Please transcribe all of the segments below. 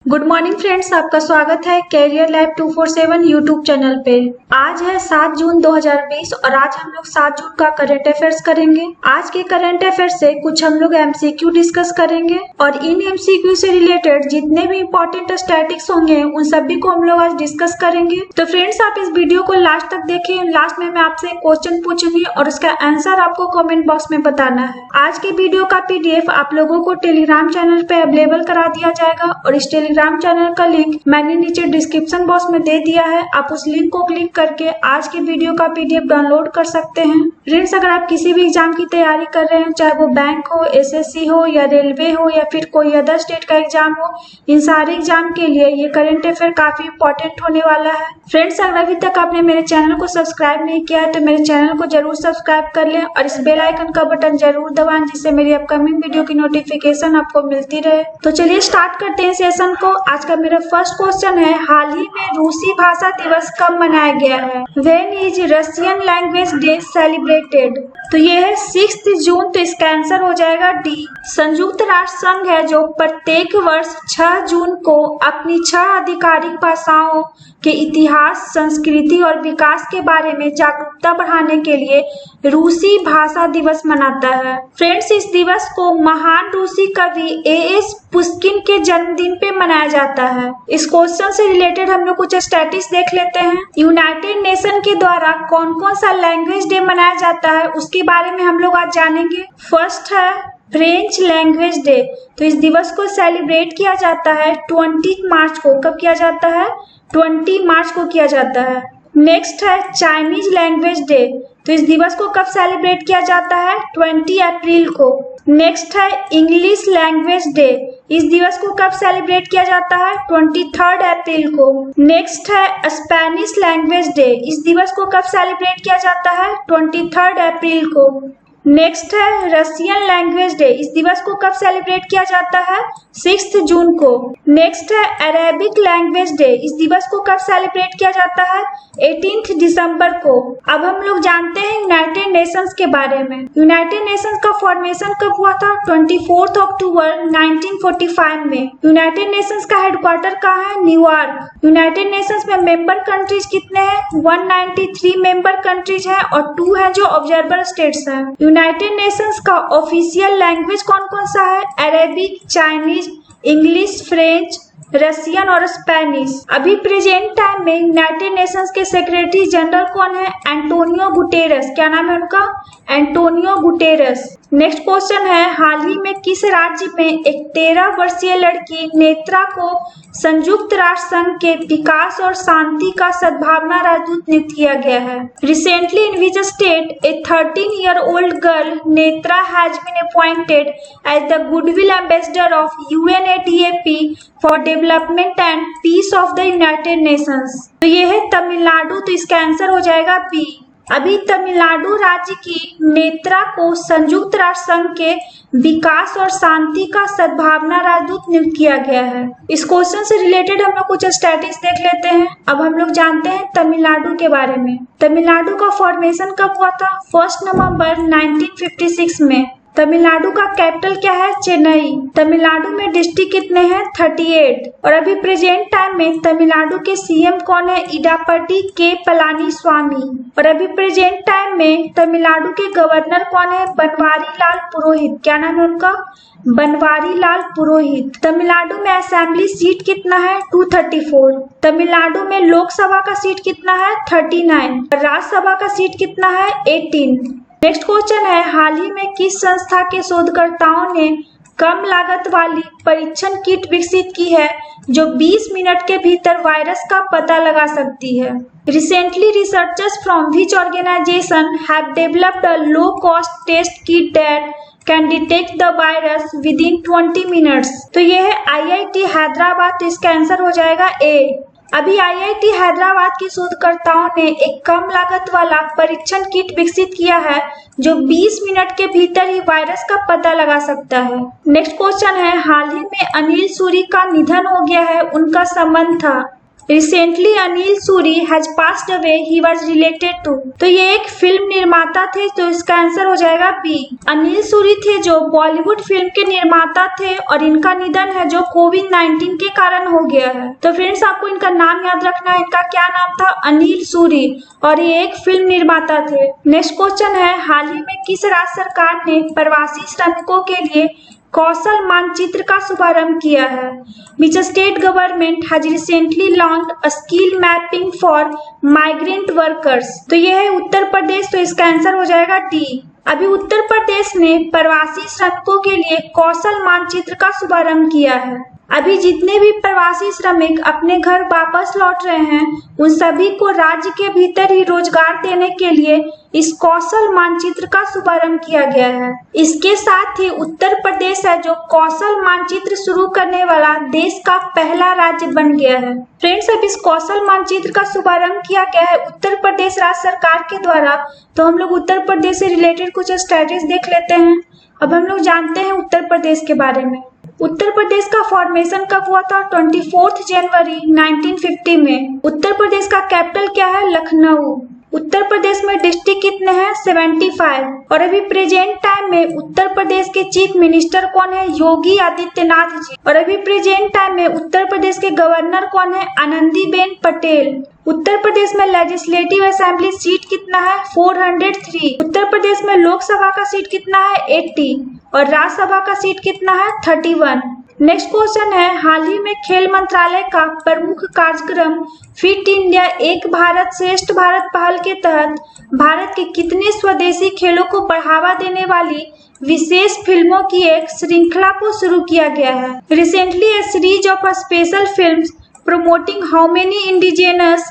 Good morning friends, आपका स्वागत है कैरियर लैब 247 यूट्यूब चैनल पे। आज है 7 जून 2020 और आज हम लोग 7 जून का करंट अफेयर्स करेंगे। आज के करंट अफेयर्स से कुछ हम लोग एमसीक्यू डिस्कस करेंगे और इन एमसीक्यू से रिलेटेड जितने भी इम्पोर्टेंट स्टैटिक्स होंगे उन सभी को हम लोग आज डिस्कस करेंगे। तो फ्रेंड्स, आप इस वीडियो को लास्ट तक देखें। लास्ट में मैं आपसे क्वेश्चन पूछूंगी और उसका आंसर आपको कॉमेंट बॉक्स में बताना है। आज के वीडियो का पीडीएफ आप लोगों को टेलीग्राम चैनल पे अवेलेबल करा दिया जाएगा और इस टेलीग्राम चैनल का लिंक मैंने नीचे डिस्क्रिप्शन बॉक्स में दे दिया है। आप उस लिंक को क्लिक करके आज के वीडियो का पीडीएफ डाउनलोड कर सकते हैं। फ्रेंड्स, अगर आप किसी भी एग्जाम की तैयारी कर रहे हैं, चाहे वो बैंक हो, एसएससी हो या रेलवे हो या फिर कोई अदर स्टेट का एग्जाम हो, इन सारे एग्जाम के लिए ये करंट अफेयर काफी इंपॉर्टेंट होने वाला है। फ्रेंड्स, अगर अभी तक आपने मेरे चैनल को सब्सक्राइब नहीं किया है तो मेरे चैनल को जरूर सब्सक्राइब कर लें और इस बेल आइकन का बटन जरूर दबाएं, जिससे मेरी अपकमिंग वीडियो की नोटिफिकेशन आपको मिलती रहे। तो चलिए स्टार्ट करते हैं सेशन को। आज का मेरा फर्स्ट क्वेश्चन है, हाल ही में रूसी भाषा दिवस कब मनाया गया है? When is Russian language day celebrated? तो ये है 6 जून, तो इसका आंसर हो जाएगा डी। संयुक्त राष्ट्र संघ है जो प्रत्येक वर्ष 6 जून को अपनी 6 आधिकारिक भाषाओं के इतिहास, संस्कृति और विकास के बारे में जागरूकता बढ़ाने के लिए रूसी भाषा दिवस मनाता है। फ्रेंड्स, इस दिवस को महान रूसी कवि एएस पुष्किन के जन्मदिन पे मनाया जाता है। इस क्वेश्चन से रिलेटेड हम लोग कुछ स्टैटिस्टिक्स देख लेते हैं। यूनाइटेड नेशन के द्वारा कौन कौन सा लैंग्वेज डे मनाया जाता है उसके बारे में हम लोग आज जानेंगे। फर्स्ट है फ्रेंच लैंग्वेज डे। तो इस दिवस को सेलिब्रेट किया जाता है 20 मार्च को। कब किया जाता है? 20 मार्च को किया जाता है। नेक्स्ट है चाइनीज लैंग्वेज डे। तो इस दिवस को कब सेलिब्रेट किया जाता है? 20 अप्रैल को। नेक्स्ट है इंग्लिश लैंग्वेज डे। इस दिवस को कब सेलिब्रेट किया जाता है? 23 अप्रैल को। नेक्स्ट है स्पेनिश लैंग्वेज डे। इस दिवस को कब सेलिब्रेट किया जाता है? 23 अप्रैल को। नेक्स्ट है रशियन लैंग्वेज डे। इस दिवस को कब सेलिब्रेट किया जाता है? 6 जून को। नेक्स्ट है अरेबिक लैंग्वेज डे। इस दिवस को कब सेलिब्रेट किया जाता है? 18 दिसंबर को। अब हम लोग जानते हैं यूनाइटेड नेशंस के बारे में। यूनाइटेड नेशंस का फॉर्मेशन कब हुआ था? 24 अक्टूबर 1945 में। यूनाइटेड नेशंस का हेडक्वार्टर कहाँ है? न्यूयॉर्क। यूनाइटेड नेशंस में मेंबर कंट्रीज कितने हैं? 193 मेंबर कंट्रीज हैं और 2 है जो ऑब्जर्वर स्टेट्स हैं। यूनाइटेड नेशंस का ऑफिशियल लैंग्वेज कौन कौन सा है? Arabic, Chinese, English, French, Russian और स्पेनिश। अभी प्रेजेंट टाइम में यूनाइटेड नेशंस के सेक्रेटरी जनरल कौन है? Antonio Guterres. क्या नाम है उनका? Antonio Guterres. नेक्स्ट क्वेश्चन है, हाल ही में किस राज्य में एक 13 वर्षीय लड़की नेत्रा को संयुक्त राष्ट्र संघ के विकास और शांति का सद्भावना राजदूत नियुक्त किया गया है? Recently in which state a 13-year-old girl Netra has been appointed as the goodwill ambassador of UNADAP for development and peace of the United Nations. तो ये है तमिलनाडु, तो इसका आंसर हो जाएगा बी। अभी तमिलनाडु राज्य की नेत्रा को संयुक्त राष्ट्र संघ के विकास और शांति का सद्भावना राजदूत नियुक्त किया गया है। इस क्वेश्चन से रिलेटेड हम लोग कुछ स्टैटिस्टिक्स देख लेते हैं। अब हम लोग जानते हैं तमिलनाडु के बारे में। तमिलनाडु का फॉर्मेशन कब हुआ था? 1 नवंबर 1956 में। तमिलनाडु का कैपिटल क्या है? चेन्नई। तमिलनाडु में डिस्ट्रिक्ट कितने हैं? 38। और अभी प्रेजेंट टाइम में तमिलनाडु के सीएम कौन है? इडापट्टी के पलानी स्वामी। और अभी प्रेजेंट टाइम में तमिलनाडु के गवर्नर कौन है? बनवारी लाल पुरोहित। क्या नाम है उनका? बनवारी लाल पुरोहित। तमिलनाडु में असेंबली सीट कितना है? 234। तमिलनाडु में लोकसभा का सीट कितना है? 39। और राज्यसभा का सीट कितना है? 18। नेक्स्ट क्वेश्चन है, हाल ही में किस संस्था के शोधकर्ताओं ने कम लागत वाली परीक्षण किट विकसित की है जो 20 मिनट के भीतर वायरस का पता लगा सकती है? Recently researchers from which organisation have developed a low cost test kit that can detect the virus within 20 minutes. तो ये है IIT हैदराबाद, तो इसका आंसर हो जाएगा ए। अभी IIT हैदराबाद के शोधकर्ताओं ने एक कम लागत वाला परीक्षण किट विकसित किया है जो 20 मिनट के भीतर ही वायरस का पता लगा सकता है। नेक्स्ट क्वेश्चन है, हाल ही में अनिल सूरी का निधन हो गया है, उनका संबंध था? Recently Anil Suri has passed away, he was related to. तो ये एक फिल्म निर्माता थे, तो इसका आंसर हो जाएगा बी। अनिल सूरी थे जो बॉलीवुड फिल्म के निर्माता थे और इनका निधन है जो कोविड-19 के कारण हो गया है। तो फ्रेंड्स आपको इनका नाम याद रखना है, इनका क्या नाम था, अनिल सूरी, और ये एक फिल्म निर्माता थे। नेक्स्ट क्वेश्चन है, हाल ही में किस राज्य सरकार ने प्रवासी श्रमिकों के लिए कौशल मानचित्र का शुभारंभ किया है? Which state government has recently launched a skill mapping for migrant workers? तो यह है उत्तर प्रदेश, तो इसका आंसर हो जाएगा डी। अभी उत्तर प्रदेश ने प्रवासी श्रमिकों के लिए कौशल मानचित्र का शुभारंभ किया है। अभी जितने भी प्रवासी श्रमिक अपने घर वापस लौट रहे हैं उन सभी को राज्य के भीतर ही रोजगार देने के लिए इस कौशल मानचित्र का शुभारंभ किया गया है। इसके साथ ही उत्तर प्रदेश है जो कौशल मानचित्र शुरू करने वाला देश का पहला राज्य बन गया है। फ्रेंड्स अब इस कौशल मानचित्र का शुभारंभ किया गया है उत्तर प्रदेश राज्य सरकार के द्वारा। तो हम लोग उत्तर प्रदेश से रिलेटेड कुछ स्टैटिस्टिक्स देख लेते हैं। अब हम लोग जानते हैं उत्तर प्रदेश के बारे में। उत्तर प्रदेश का फॉर्मेशन कब हुआ था? 24 जनवरी 1950 में। उत्तर प्रदेश का कैपिटल क्या है? लखनऊ। उत्तर प्रदेश में डिस्ट्रिक्ट कितने हैं? 75। और अभी प्रेजेंट टाइम में उत्तर प्रदेश के चीफ मिनिस्टर कौन है? योगी आदित्यनाथ जी। और अभी प्रेजेंट टाइम में उत्तर प्रदेश के गवर्नर कौन है? आनंदीबेन पटेल। उत्तर प्रदेश में लेजिस्लेटिव असेंबली सीट कितना है? 403। उत्तर प्रदेश में लोकसभा का सीट कितना है? 80। और राज्यसभा का सीट कितना है? 31। नेक्स्ट क्वेश्चन है, हाल ही में खेल मंत्रालय का प्रमुख कार्यक्रम फिट इंडिया एक भारत श्रेष्ठ भारत पहल के तहत भारत के कितने स्वदेशी खेलों को बढ़ावा देने वाली विशेष फिल्मों की एक श्रृंखला को शुरू किया गया है? Recently A series of special films promoting how many indigenous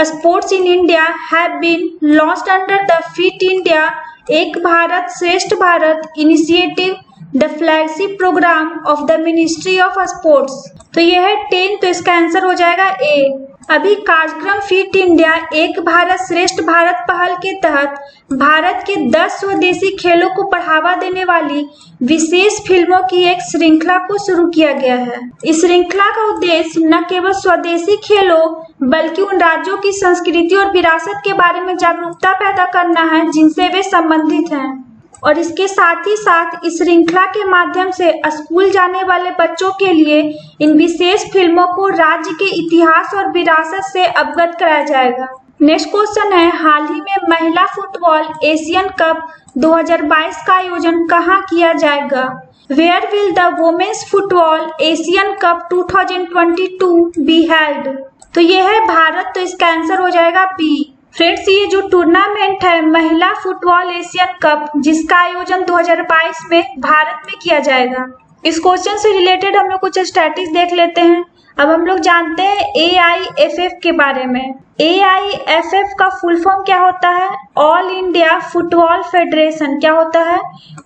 sports in India have been launched under the Fit India Ek Bharat Shreshtha Bharat initiative, the flagship programme of the ministry of sports. तो यह है 10, तो इसका आंसर हो जाएगा ए। अभी कार्यक्रम फिट इंडिया एक भारत श्रेष्ठ भारत पहल के तहत भारत के 10 स्वदेशी खेलों को बढ़ावा देने वाली विशेष फिल्मों की एक श्रृंखला को शुरू किया गया है। इस श्रृंखला का उद्देश्य न केवल स्वदेशी खेलों बल्कि उन राज्यों की संस्कृति और विरासत के बारे में जागरूकता पैदा करना है जिनसे वे संबंधित हैं। और इसके साथ ही साथ इस श्रृंखला के माध्यम से स्कूल जाने वाले बच्चों के लिए इन विशेष फिल्मों को राज्य के इतिहास और विरासत से अवगत कराया जाएगा। नेक्स्ट क्वेश्चन है, हाल ही में महिला फुटबॉल एशियन कप 2022 का आयोजन कहाँ किया जाएगा? Where will the women's football Asian cup 2022 be held? तो यह है भारत, तो इसका आंसर हो जाएगा बी। फ्रेंड्स ये जो टूर्नामेंट है महिला फुटबॉल एशियन कप जिसका आयोजन 2022 में भारत में किया जाएगा। इस क्वेश्चन से रिलेटेड हम लोग कुछ स्टैटिस्टिक्स देख लेते हैं। अब हम लोग जानते हैं AIFF के बारे में। AIFF का फुल फॉर्म क्या होता है? All India football federation. क्या होता है?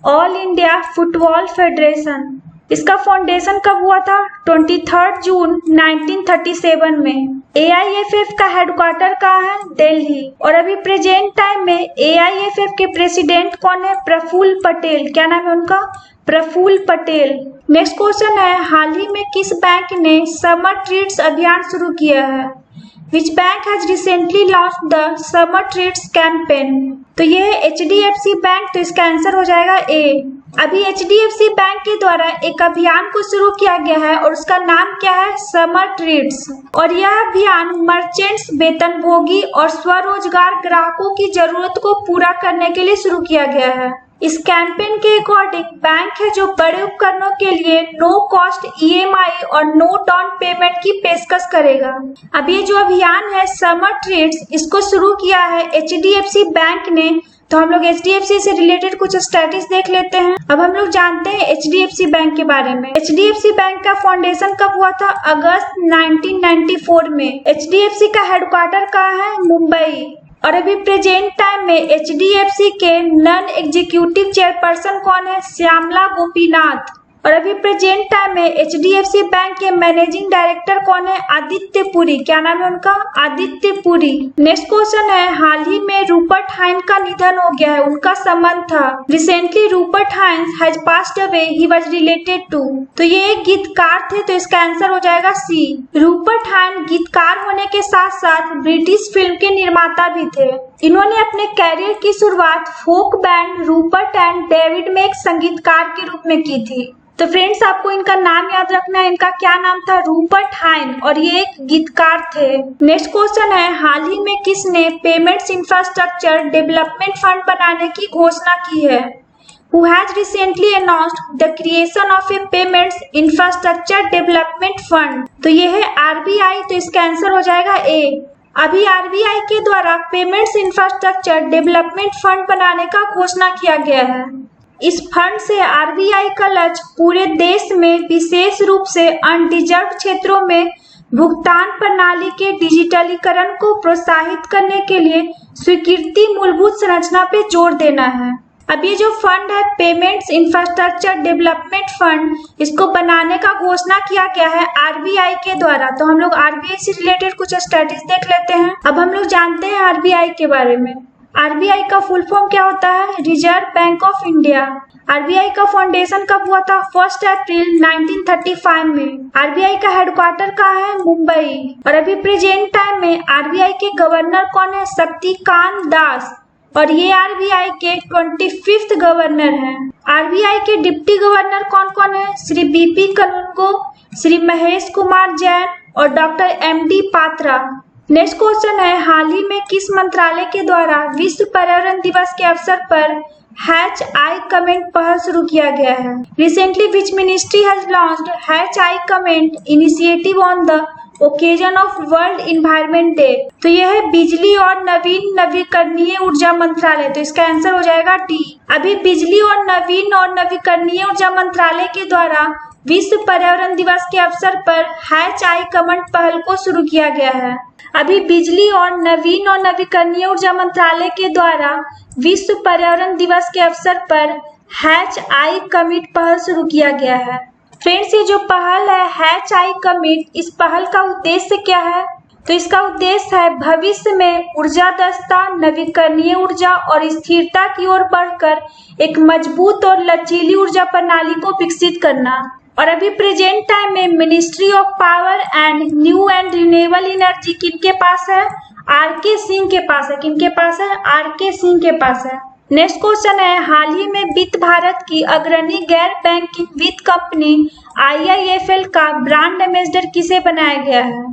All India football federation. इसका फाउंडेशन कब हुआ था? 23 जून 1937 में। AIFF का हेडक्वार्टर कहाँ है? दिल्ली। और अभी प्रेजेंट टाइम में AIFF के प्रेसिडेंट कौन है? प्रफुल्ल पटेल। क्या नाम है उनका? प्रफुल्ल पटेल। नेक्स्ट क्वेश्चन है, हाल ही में किस बैंक ने समर ट्रीट्स अभियान शुरू किया है? Which bank has recently launched the summer treats campaign? तो यह है HDFC बैंक, तो इसका आंसर हो जाएगा ए। अभी HDFC बैंक के द्वारा एक अभियान को शुरू किया गया है और उसका नाम क्या है? Summer treats. और यह अभियान मर्चेंट्स, वेतनभोगी और स्वरोजगार ग्राहकों की जरूरत को पूरा करने के लिए शुरू किया गया है। इस कैंपेन के अकॉर्डिंग बैंक है जो बड़े उपकरणों के लिए नो कॉस्ट EMI और नो डाउन पेमेंट की पेशकश करेगा। अब ये जो अभियान है समर ट्रीट्स, इसको शुरू किया है HDFC बैंक ने। तो हम लोग HDFC से रिलेटेड कुछ स्टैटिस्टिक्स देख लेते हैं। अब हम लोग जानते हैं HDFC बैंक के बारे में। HDFC बैंक का फाउंडेशन कब हुआ था? अगस्त 1994 में। HDFC का हेडक्वार्टर कहाँ है? मुंबई। और अभी प्रेजेंट टाइम में HDFC के नॉन एग्जीक्यूटिव चेयरपर्सन कौन है? श्यामला गोपीनाथ। और अभी प्रेजेंट टाइम में HDFC बैंक के मैनेजिंग डायरेक्टर कौन है? आदित्य पुरी। क्या नाम है उनका? आदित्य पुरी। नेक्स्ट क्वेश्चन है, हाल ही में रूपर्ट हाइंस का निधन हो गया है, उनका संबंध था। Recently Rupert Hines has passed away, he was related to. तो ये एक गीतकार थे, तो इसका आंसर हो जाएगा सी। रूपर्ट हाइंस गीतकार होने के साथ साथ ब्रिटिश फिल्म के निर्माता भी थे। इन्होंने अपने कैरियर की शुरुआत फोक बैंड रूपर्ट एंड डेविड में एक संगीतकार के रूप में की थी। तो फ्रेंड्स, आपको इनका नाम याद रखना है। इनका क्या नाम था? रूपर्ट हाइन, और ये एक गीतकार थे। नेक्स्ट क्वेश्चन है, हाल ही में किसने पेमेंट्स इंफ्रास्ट्रक्चर डेवलपमेंट फंड बनाने की घोषणा की है? Who has recently announced the creation of a payments infrastructure development fund? तो ये है RBI, तो इसका आंसर हो जाएगा ए। अभी RBI के द्वारा पेमेंट्स इंफ्रास्ट्रक्चर डेवलपमेंट फंड बनाने का घोषणा किया गया है। इस फंड से RBI का लक्ष्य पूरे देश में विशेष रूप से अनडिजर्व क्षेत्रों में भुगतान प्रणाली के डिजिटलीकरण को प्रोत्साहित करने के लिए स्वीकृति मूलभूत संरचना पे जोर देना है। अब ये जो फंड है पेमेंट्स इंफ्रास्ट्रक्चर डेवलपमेंट फंड, इसको बनाने का घोषणा किया गया है RBI के द्वारा। तो हम लोग RBI से रिलेटेड कुछ स्टडीज देख लेते हैं। अब हम लोग जानते हैं RBI के बारे में। RBI का फुल फॉर्म क्या होता है? Reserve bank of India. RBI का फाउंडेशन कब हुआ था? 1 अप्रैल 1935 में। RBI का हेडक्वार्टर कहाँ है? मुंबई। और अभी प्रेजेंट टाइम में RBI के गवर्नर कौन है? शक्तिकांत दास, और ये RBI के 25th गवर्नर हैं। RBI के डिप्टी गवर्नर कौन कौन है? श्री BP कनुंगो, श्री महेश कुमार जैन और doctor MD Patra. Next question है, हाल ही में किस मंत्रालय के द्वारा विश्व पर्यावरण दिवस के अवसर पर I कमेंट पहल शुरू किया गया है? Recently which ministry has launched I comment initiative on the occasion of world environment day? तो यह है बिजली और नवीन नवीकरणीय ऊर्जा मंत्रालय। तो इसका आंसर हो जाएगा डी। अभी बिजली और नवीकरणीय ऊर्जा मंत्रालय के द्वारा विश्व पर्यावरण दिवस के अवसर पर I कमेंट पहल को शुरू किया गया है। अभी बिजली और नवीकरणीय ऊर्जा मंत्रालय के द्वारा विश्व पर्यावरण दिवस के अवसर पर I कमिट पहल शुरू किया गया है। फ्रेंड्स, ये जो पहल है I कमिट, इस पहल का उद्देश्य क्या है? तो इसका उद्देश्य है भविष्य में ऊर्जा दक्षता, नवीकरणीय ऊर्जा और स्थिरता की ओर बढ़कर एक मजबूत और लचीली ऊर्जा प्रणाली को विकसित करना। और अभी प्रेजेंट टाइम में ministry of power and new and renewable energy किनके पास है? RK सिंह के पास है। किनके पास है? RK सिंह के पास है। नेक्स्ट क्वेश्चन है, हाल ही में वित्त भारत की अग्रणी गैर बैंकिंग वित्त कंपनी IIFL का ब्रांड एम्बेसडर किसे बनाया गया है?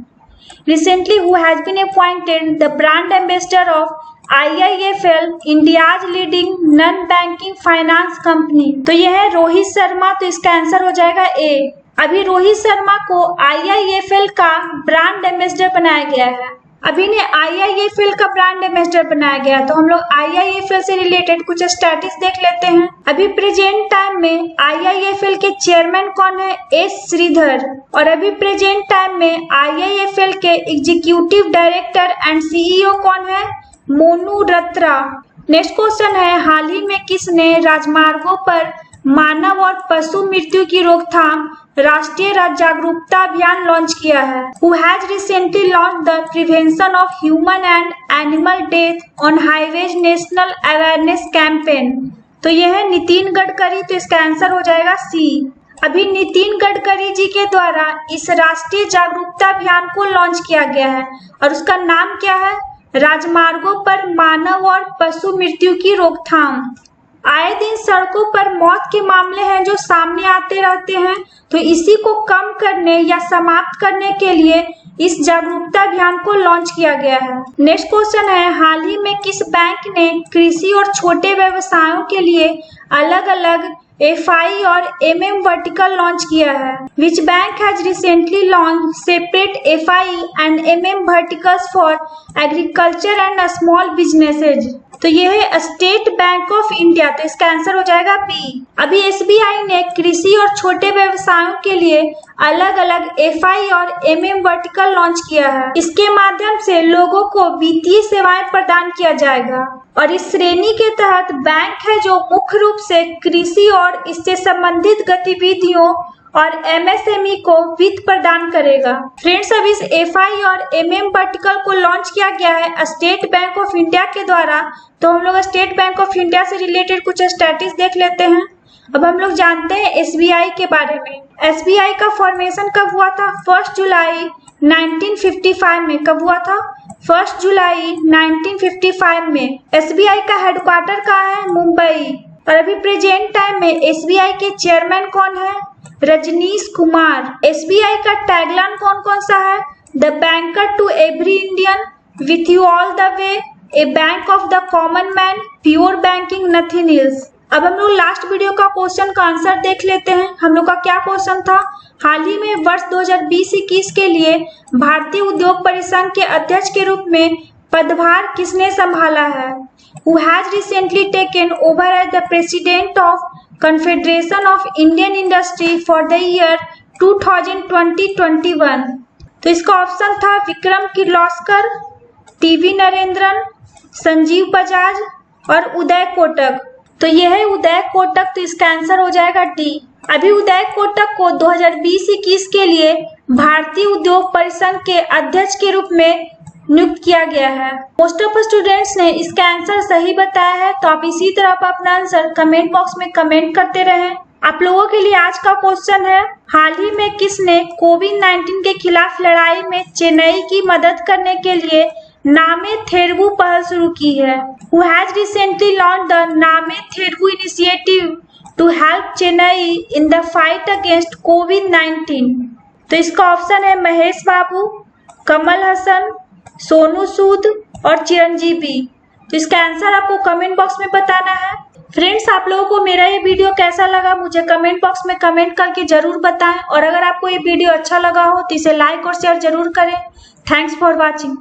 Recently, who has been appointed the brand ambassador of IIFL, India's leading non-banking finance company? तो यह है रोहित शर्मा, तो इसका आंसर हो जाएगा ए। अभी रोहित शर्मा को IIFL का ब्रांड एम्बेसडर बनाया गया है। अभी ने IIFL का ब्रांड एम्बेसडर बनाया गया, तो हम लोग IIFL से रिलेटेड कुछ स्टैटिस देख लेते हैं। अभी प्रेजेंट टाइम में IIFL के चेयरमैन कौन है? S श्रीधर। और अभी प्रेजेंट टाइम में IIFL के एग्जीक्यूटिव डायरेक्टर एंड CEO कौन है? मोनू रत्रा। नेक्स्ट क्वेश्चन है, हाल ही में किसने राजमार्गों पर मानव और पशु मृत्यु की रोकथाम राष्ट्रीय जागरूकता अभियान लॉन्च किया है? Who has recently launched the prevention of human and animal death on highways national awareness campaign? तो यह है नितिन गडकरी, तो इसका आंसर हो जाएगा सी। अभी नितिन गडकरी जी के द्वारा इस राष्ट्रीय जागरूकता अभियान को लॉन्च किया गया है और उसका नाम क्या है? राजमार्गों पर मानव और पशु मृत्यु की रोकथाम। आए दिन सड़कों पर मौत के मामले हैं जो सामने आते रहते हैं, तो इसी को कम करने या समाप्त करने के लिए इस जागरूकता अभियान को लॉन्च किया गया है। नेक्स्ट क्वेश्चन है, हाल ही में किस बैंक ने कृषि और छोटे व्यवसायों के लिए अलग अलग FI और MM वर्टिकल लॉन्च किया है? Which bank has recently launched separate FI and MM verticals for agriculture and small businesses? तो ये है स्टेट बैंक ऑफ इंडिया, तो इसका आंसर हो जाएगा बी। अभी एसबीआई ने कृषि और छोटे व्यवसायों के लिए अलग अलग एफआई और एमएम वर्टिकल लॉन्च किया है। इसके माध्यम से लोगों को वित्तीय सेवाएं प्रदान किया जाएगा और इस श्रेणी के तहत बैंक है जो मुख्य रूप से कृषि और इससे संबंधित गतिविधियों और एमएसएमई को वित्त प्रदान करेगा। फ्रेंड्स, अब इस एफआई और एमएम वर्टिकल को लॉन्च किया गया है स्टेट बैंक ऑफ इंडिया के द्वारा। तो हम लोग स्टेट बैंक ऑफ इंडिया से रिलेटेड कुछ स्टैटिस देख लेते हैं। अब हम लोग जानते हैं एसबीआई के बारे में। एसबीआई का फॉर्मेशन कब हुआ था? 1 जुलाई 1955 में। कब हुआ था? 1 जुलाई 1955 में। एसबीआई का हेडक्वार्टर कहाँ है? मुंबई। और अभी प्रेजेंट टाइम में एसबीआई के चेयरमैन कौन है? रजनीश कुमार। एसबीआई का टैगलाइन कौन कौन सा है? The banker to every Indian, with you all the way, a bank of the common man, pure banking, nothing else. अब हम लोग लास्ट वीडियो का क्वेश्चन का आंसर देख लेते हैं। हम लोग का क्या क्वेश्चन था? हाल ही में वर्ष 2020-21 के लिए भारतीय उद्योग परिसंघ के अध्यक्ष के रूप में पदभार किसने संभाला है? Who has recently taken over as the president of Confederation of Indian Industry for the year 2020-21? तो इसका ऑप्शन था विक्रम किर्लोस्कर, टीवी नरेंद्रन, संजीव बजाज और उदय कोटक। तो यह है उदय कोटक, तो इसका आंसर हो जाएगा डी। अभी उदय कोटक को 2020-21 के लिए भारतीय उद्योग परिसंघ के अध्यक्ष के रूप में नियुक्त किया गया है। मोस्ट ऑफ स्टूडेंट्स ने इसका आंसर सही बताया है, तो आप इसी तरह अपना आंसर कमेंट बॉक्स में कमेंट करते रहें। आप लोगों के लिए आज का क्वेश्चन है, हाल ही में किसने कोविड-19 के खिलाफ लड़ाई में चेन्नई की मदद करने के लिए नामे थेरवु पहल शुरू की है? Who has recently launched the name थेरवु initiative to help Chennai in the fight against COVID-19? तो इसका ऑप्शन है महेश बाबू, कमल हसन, सोनू सूद और चिरंजीवी। तो इसका आंसर आपको कमेंट बॉक्स में बताना है। फ्रेंड्स, आप लोगों को मेरा ये वीडियो कैसा लगा मुझे कमेंट बॉक्स में कमेंट करके जरूर बताएं और अगर आपको ये वीडियो अच्छा लगा हो तो इसे लाइक और शेयर जरूर करें। Thanks for watching.